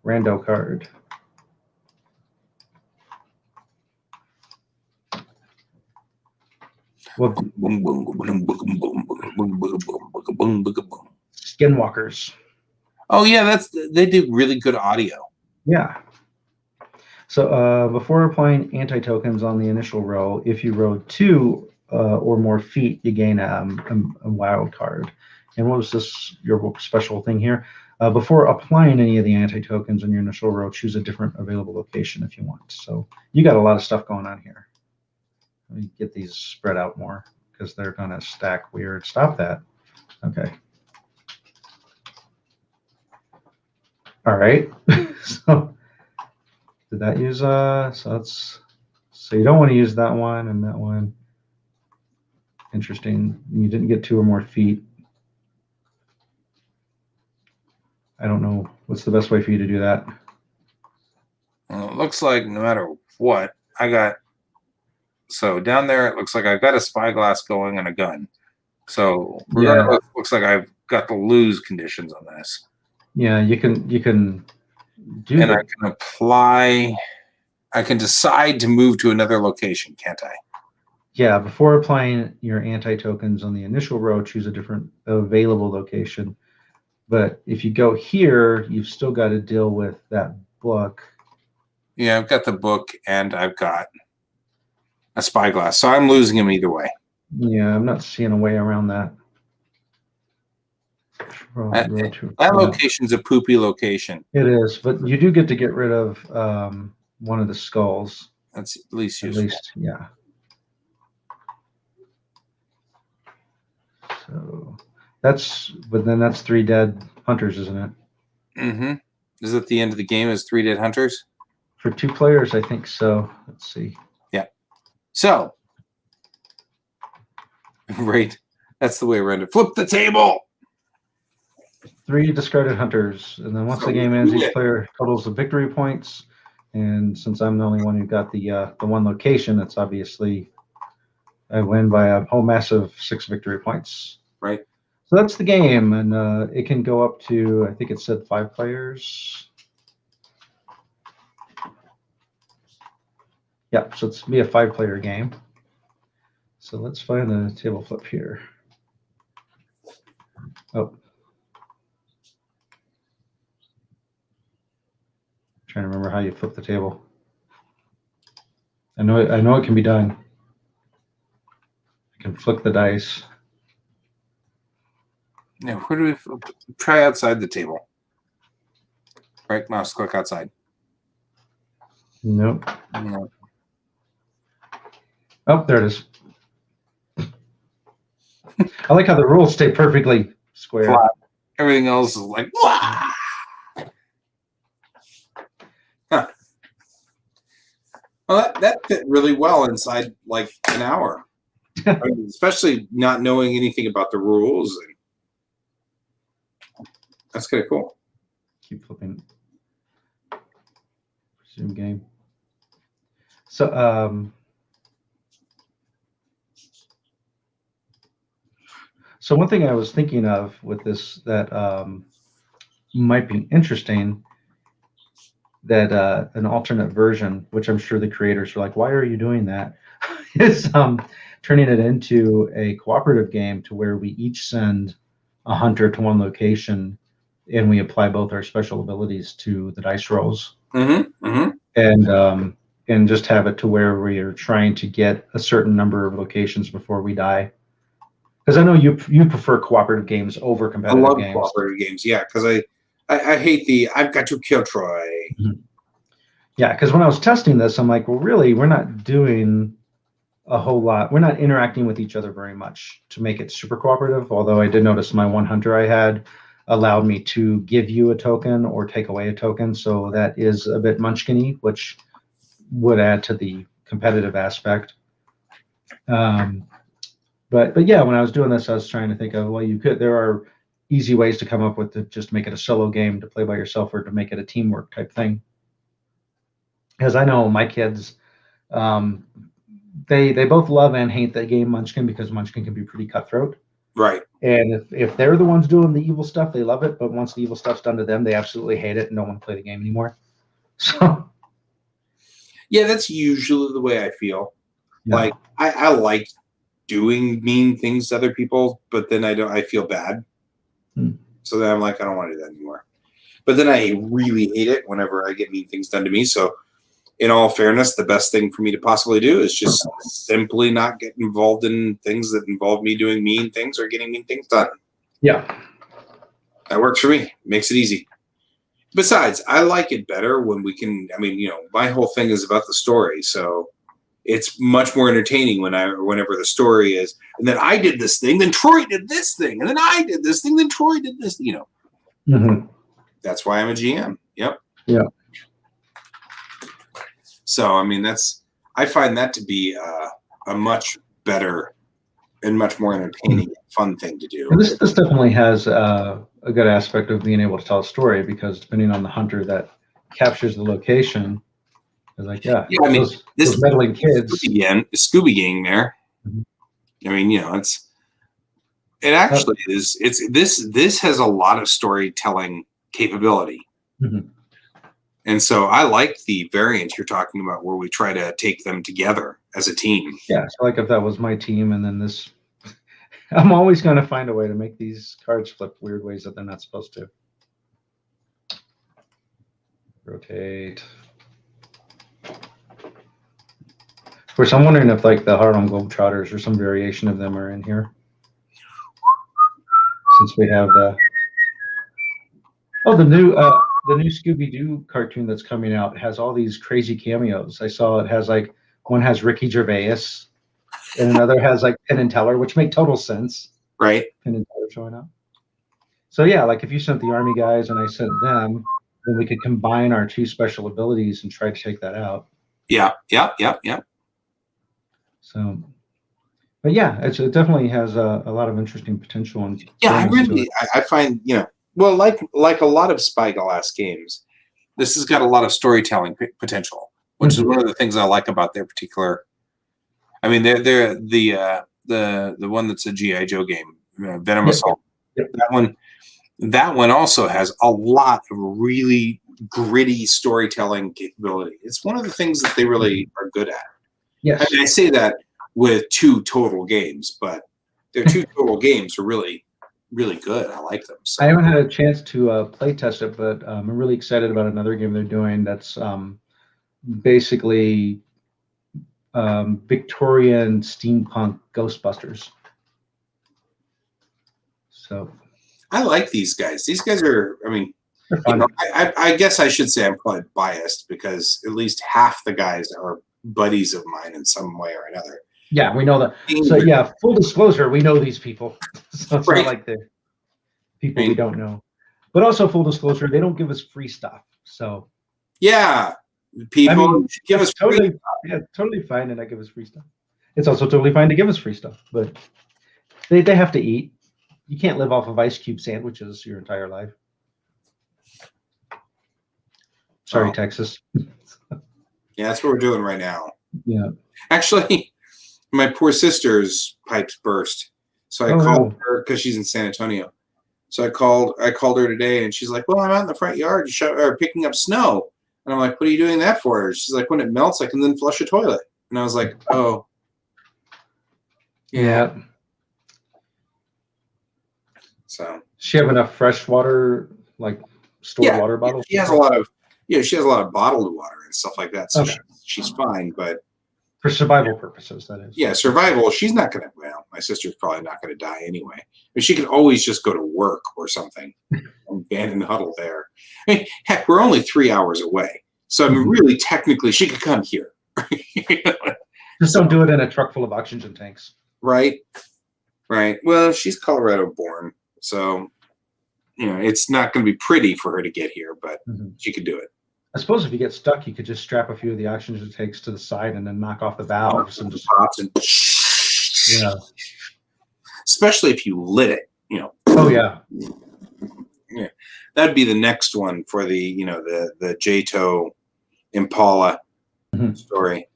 Rando card. Well, Skinwalkers. Oh yeah, they do really good audio. Yeah. So before applying anti-tokens on the initial row, if you row 2 or more feet, you gain a wild card. And what was your special thing here? Before applying any of the anti-tokens on your initial row, choose a different available location if you want. So you got a lot of stuff going on here. Let me get these spread out more because they're going to stack weird. Stop that. Okay. All right. So Did that use so you don't want to use that one and that one. Interesting. You didn't get 2 or more feet. I don't know. What's the best way for you to do that? Well, it looks like no matter what, I got. So down there, it looks like I've got a spyglass going and a gun. So regardless, it looks like I've got the lose conditions on this. Yeah, you can do. And I can apply. I can decide to move to another location, can't I? Yeah, before applying your anti-tokens on the initial row, choose a different available location. But if you go here, you've still got to deal with that book. Yeah, I've got the book and I've got a spyglass. So I'm losing him either way. Yeah, I'm not seeing a way around that. That location's a poopy location. It is, but you do get to get rid of one of the skulls. That's at least useful. At least, yeah. So but then that's 3 dead hunters, isn't it? Mm-hmm. Is it the end of the game as 3 dead hunters? For 2 players, I think so. Let's see. Yeah. So, right. That's the way around it. Flip the table. 3 discarded hunters, and then once the game ends, each player totals the victory points. And since I'm the only one who got the one location, it's obviously I win by a whole massive 6 victory points. Right. So that's the game, and it can go up to, I think it said 5 players. Yeah, so it's be a 5-player game. So let's find the table flip here. Oh. Trying to remember how you flip the table. I know it can be done. I can flick the dice. Yeah, where do we try outside the table? Right mouse click outside. Nope. No. Oh, there it is. I like how the rules stay perfectly square. Flat. Everything else is like, wah! Huh. Well, that fit really well inside like an hour. I mean, especially not knowing anything about the rules. And that's kind of cool. Keep flipping. Resume game. So, so one thing I was thinking of with this that might be interesting, that an alternate version, which I'm sure the creators are like, why are you doing that? Is turning it into a cooperative game to where we each send a hunter to one location and we apply both our special abilities to the dice rolls. Mm-hmm. Mm-hmm. And just have it to where we are trying to get a certain number of locations before we die. Because I know you prefer cooperative games over competitive games. I love cooperative games, yeah, because I hate I've got to kill Troy. Mm-hmm. Yeah, because when I was testing this, I'm like, well, really, we're not doing a whole lot. We're not interacting with each other very much to make it super cooperative, although I did notice my one hunter I had allowed me to give you a token or take away a token, so that is a bit munchkin-y, which would add to the competitive aspect. But yeah, when I was doing this, I was trying to think of, well, there are easy ways to come up with to just make it a solo game to play by yourself or to make it a teamwork type thing. Because I know my kids, they both love and hate the game Munchkin, because Munchkin can be pretty cutthroat. Right. And if they're the ones doing the evil stuff, they love it. But once the evil stuff's done to them, they absolutely hate it and don't want to play the game anymore. So. Yeah, that's usually the way I feel. Yeah. Like I like doing mean things to other people, but then I feel bad. So then I'm like, I don't want to do that anymore. But then I really hate it whenever I get mean things done to me. So in all fairness, the best thing for me to possibly do is just simply not get involved in things that involve me doing mean things or getting mean things done. Yeah. That works for me. Makes it easy. Besides, I like it better when we can, my whole thing is about the story. So it's much more entertaining whenever the story is, and then I did this thing, then Troy did this thing, and then I did this thing, then Troy did this, Mm-hmm. That's why I'm a GM. Yep. Yeah. So I mean, I find that to be a much better and much more entertaining, and fun thing to do. And this definitely has a good aspect of being able to tell a story, because depending on the hunter that captures the location, it's like, yeah, I mean, those meddling kids. Scooby Gang there. Mhm. I mean, it actually is. This has a lot of storytelling capability. Mhm. And so I like the variant you're talking about where we try to take them together as a team. Yeah, so like if that was my team and then this, I'm always going to find a way to make these cards flip weird ways that they're not supposed to. Rotate. Of course, I'm wondering if like the Harlem Globetrotters or some variation of them are in here. Since we have the new Scooby-Doo cartoon that's coming out has all these crazy cameos. I saw it has like one has Ricky Gervais and another has like Penn and Teller, which make total sense. Right. Penn and Teller showing up. So yeah, like if you sent the Army guys and I sent them, then we could combine our two special abilities and try to take that out. Yeah. So, but yeah, it definitely has a lot of interesting potential. And I find, well, like a lot of Spyglass games, this has got a lot of storytelling potential, which is one of the things I like about their particular. I mean, they're the one that's a G.I. Joe game, Venom Assault. Yep. That one also has a lot of really gritty storytelling capability. It's one of the things that they really are good at. Yes. I mean, I say that with two total games, but their two total games are really, really good. I like them. So. I haven't had a chance to play test it, but I'm really excited about another game they're doing that's basically Victorian steampunk Ghostbusters. So I like these guys. These guys are, I mean, they're fun. I guess I should say I'm probably biased because at least half the guys are buddies of mine in some way or another. Yeah, we know that. So yeah, full disclosure, we know these people. So it's not like the people we don't know. But also full disclosure, they don't give us free stuff. So yeah, people give us free stuff. Yeah, totally fine to not give us free stuff. It's also totally fine to give us free stuff, but they have to eat. You can't live off of ice cube sandwiches your entire life. Sorry, Texas. Yeah, that's what we're doing right now. Yeah. Actually, my poor sister's pipes burst. So I called her because she's in San Antonio. So I called her today and she's like, well, I'm out in the front yard picking up snow. And I'm like, what are you doing that for? She's like, when it melts, I can then flush a toilet. And I was like, oh. Yeah. So does she have enough fresh water, like stored water bottles? She has a lot of bottled water and stuff like that. So she's fine, but for survival purposes, that is. Yeah, survival. She's not gonna. Well, my sister's probably not gonna die anyway. But she could always just go to work or something and band and huddle there. I mean, heck, we're only 3 hours away, so I mean, really, technically, she could come here. Just don't do it in a truck full of oxygen tanks. Right. Well, she's Colorado born, so it's not going to be pretty for her to get here, but she could do it. I suppose if you get stuck, you could just strap a few of the oxygen tanks to the side and then knock off the valves and just pops and especially if you lit it, Oh yeah. Yeah, that'd be the next one for the the JTO Impala story.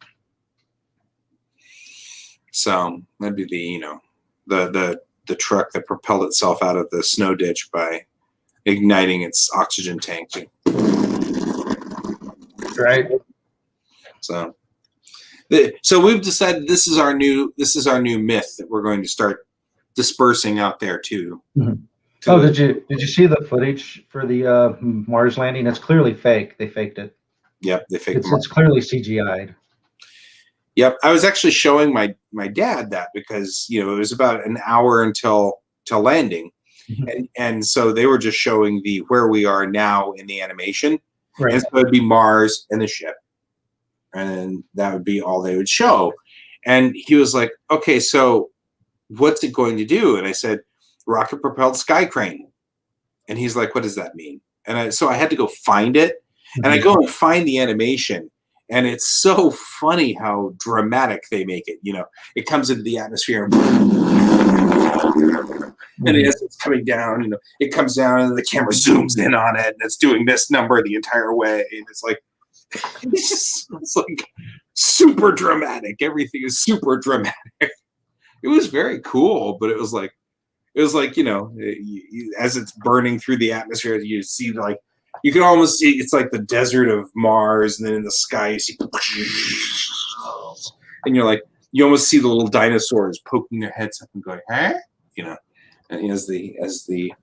So that'd be the truck that propelled itself out of the snow ditch by igniting its oxygen tank. Right. So we've decided this is our new myth that we're going to start dispersing out there too. Oh, did you see the footage for the Mars landing? It's clearly fake. They faked it. Yep, they faked it. It's clearly CGI'd. Yep, I was actually showing my dad that because it was about an hour until landing, and so they were just showing where we are now in the animation, and so it'd be Mars and the ship, and then that would be all they would show, and he was like, "Okay, so what's it going to do?" And I said, "Rocket propelled sky crane," and he's like, "What does that mean?" And so I had to go find it, and I go and find the animation. And it's so funny how dramatic they make it. You know, it comes into the atmosphere and as it's coming down, you know, it comes down and the camera zooms in on it and it's doing this number the entire way. And it's like, it's like super dramatic. Everything is super dramatic. It was very cool, but it was like, you know, as it's burning through the atmosphere, you see like, you can almost see it's like the desert of Mars, and then in the sky you see, and you're like, you almost see the little dinosaurs poking their heads up and going, huh? You know, and as the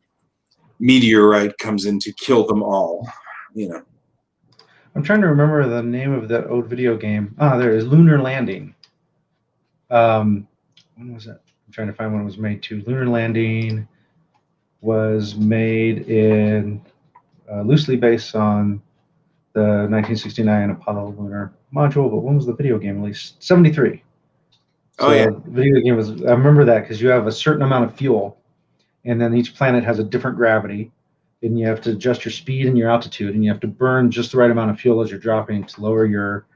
meteorite comes in to kill them all, you know. I'm trying to remember the name of that old video game. Ah, there is Lunar Landing. When was it? I'm trying to find when it was made too. Lunar Landing was made in loosely based on the 1969 Apollo lunar module, but when was the video game released? 73. So Oh yeah, the video game was. I remember that because you have a certain amount of fuel, and then each planet has a different gravity, and you have to adjust your speed and your altitude, and you have to burn just the right amount of fuel as you're dropping to lower your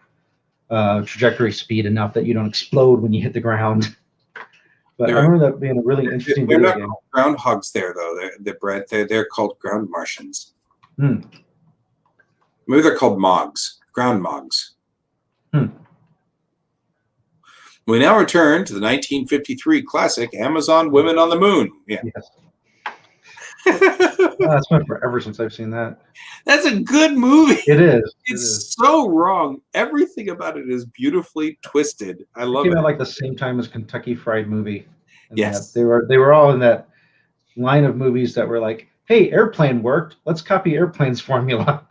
trajectory speed enough that you don't explode when you hit the ground. But I remember that being a really interesting video game. They're not groundhogs there though. They're called ground Martians. Hmm. Maybe they're called Mogs, ground Mogs. Hmm. We now return to the 1953 classic Amazon Women on the Moon. Yeah. Yes. It's been forever since I've seen that. That's a good movie. It is. It's so wrong. Everything about it is beautifully twisted. I love it. Came out like the same time as Kentucky Fried Movie. And yes. They were all in that line of movies that were like, hey, Airplane worked. Let's copy Airplane's formula.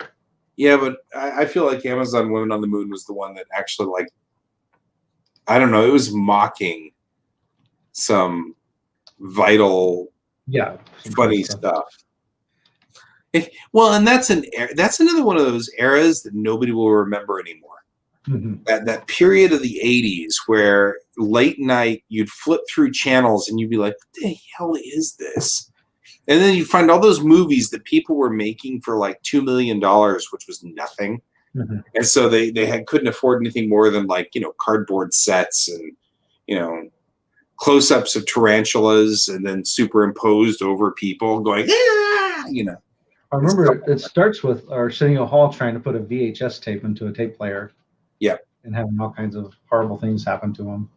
Yeah, but I feel like Amazon Women on the Moon was the one that actually, like, I don't know, it was mocking some vital, funny stuff. Well, and that's another one of those eras that nobody will remember anymore. Mm-hmm. That period of the 80s where late night you'd flip through channels and you'd be like, what the hell is this? And then you find all those movies that people were making for like $2 million, which was nothing. Mm-hmm. And so they couldn't afford anything more than, like, you know, cardboard sets and, you know, close-ups of tarantulas and then superimposed over people going, ah! You know. I remember it starts with Arsenio Hall trying to put a VHS tape into a tape player. Yeah. And having all kinds of horrible things happen to him.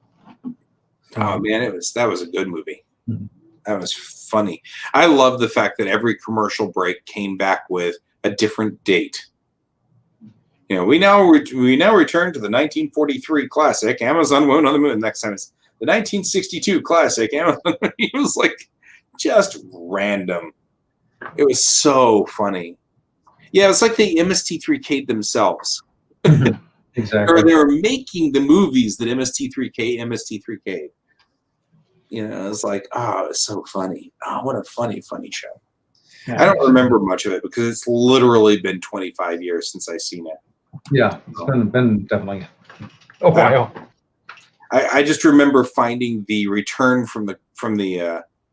Oh man, that was a good movie. Mm-hmm. That was funny. I love the fact that every commercial break came back with a different date. You know, we now return to the 1943 classic Amazon Woman on the Moon. Next time it's the 1962 classic Amazon. It was like just random. It was so funny. Yeah, it's like they MST3K'd themselves. Exactly. Or they were making the movies that MST3K'd. You know, it's like, oh, it's so funny. Oh, what a funny show. Yeah, I don't remember much of it because it's literally been 25 years since I've seen it. Yeah, it's been definitely a while. I just remember finding the return from the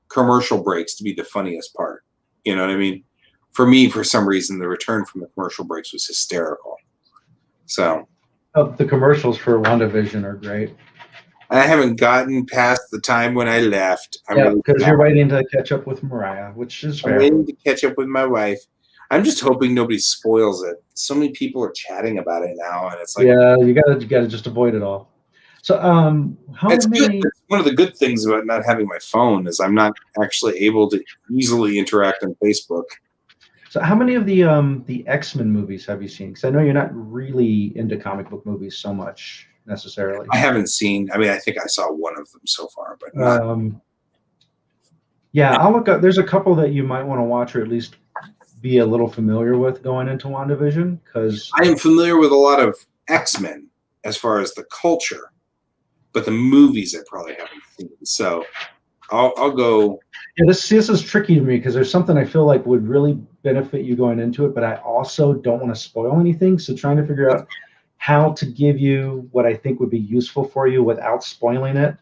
commercial breaks to be the funniest part. You know what I mean? For me, for some reason, the return from the commercial breaks was hysterical. So, the commercials for WandaVision are great. I haven't gotten past the time when I left. Because you're waiting to catch up with Mariah, which is fair. I'm waiting to catch up with my wife. I'm just hoping nobody spoils it. So many people are chatting about it now, and it's like, yeah, you gotta just avoid it all. So, It's one of the good things about not having my phone is I'm not actually able to easily interact on Facebook. So, how many of the X-Men movies have you seen? Because I know you're not really into comic book movies so much necessarily. I haven't seen. I mean, I think I saw one of them so far, but not. Yeah, I'll look up. There's a couple that you might want to watch or at least be a little familiar with going into WandaVision, because I am familiar with a lot of X-Men as far as the culture, but the movies I probably haven't seen. So I'll go. Yeah, this is tricky to me because there's something I feel like would really benefit you going into it, but I also don't want to spoil anything. So trying to figure out how to give you what I think would be useful for you without spoiling it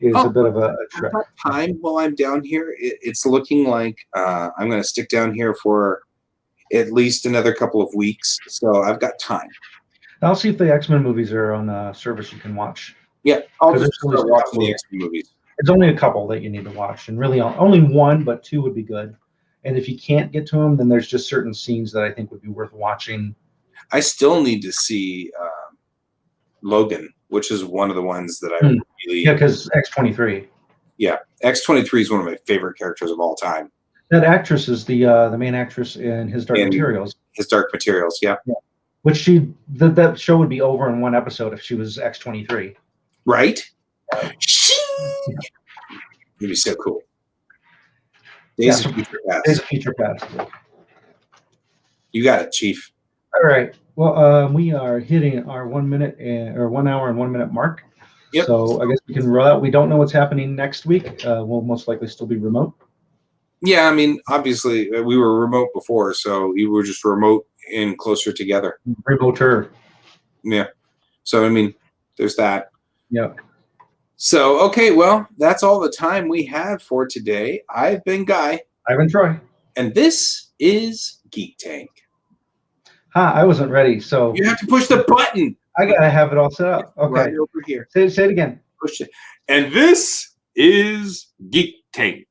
is a bit of a trick. Time while I'm down here, it's looking like I'm going to stick down here for at least another couple of weeks, so I've got time. I'll see if the X-Men movies are on a service you can watch. Yeah, I'll 'Cause just there's start only watching a the couple. X-Men movies. It's only a couple that you need to watch, and really only one, but two would be good. And if you can't get to them, then there's just certain scenes that I think would be worth watching. I still need to see Logan, which is one of the ones that I really... Yeah, because X-23. Yeah, X-23 is one of my favorite characters of all time. That actress is the main actress in His Dark Materials. His Dark Materials, yeah. Which that show would be over in one episode if she was X-23. Right? It'd be so cool. Days of Future Past. Days of Future Past. You got it, Chief. All right. Well, we are hitting our 1 minute or 1 hour and 1 minute mark. Yep. So I guess we can roll out. We don't know what's happening next week. We'll most likely still be remote. Yeah, I mean, obviously we were remote before, so you were just remote and closer together. Remoter. Yeah. So I mean, there's that. Yeah. So okay, well, that's all the time we have for today. I've been Guy. I've been Troy. And this is Geek Tank. I wasn't ready, so you have to push the button. I gotta have it all set up. Okay. Right over here. Say it again. Push it. And this is Geek Tank.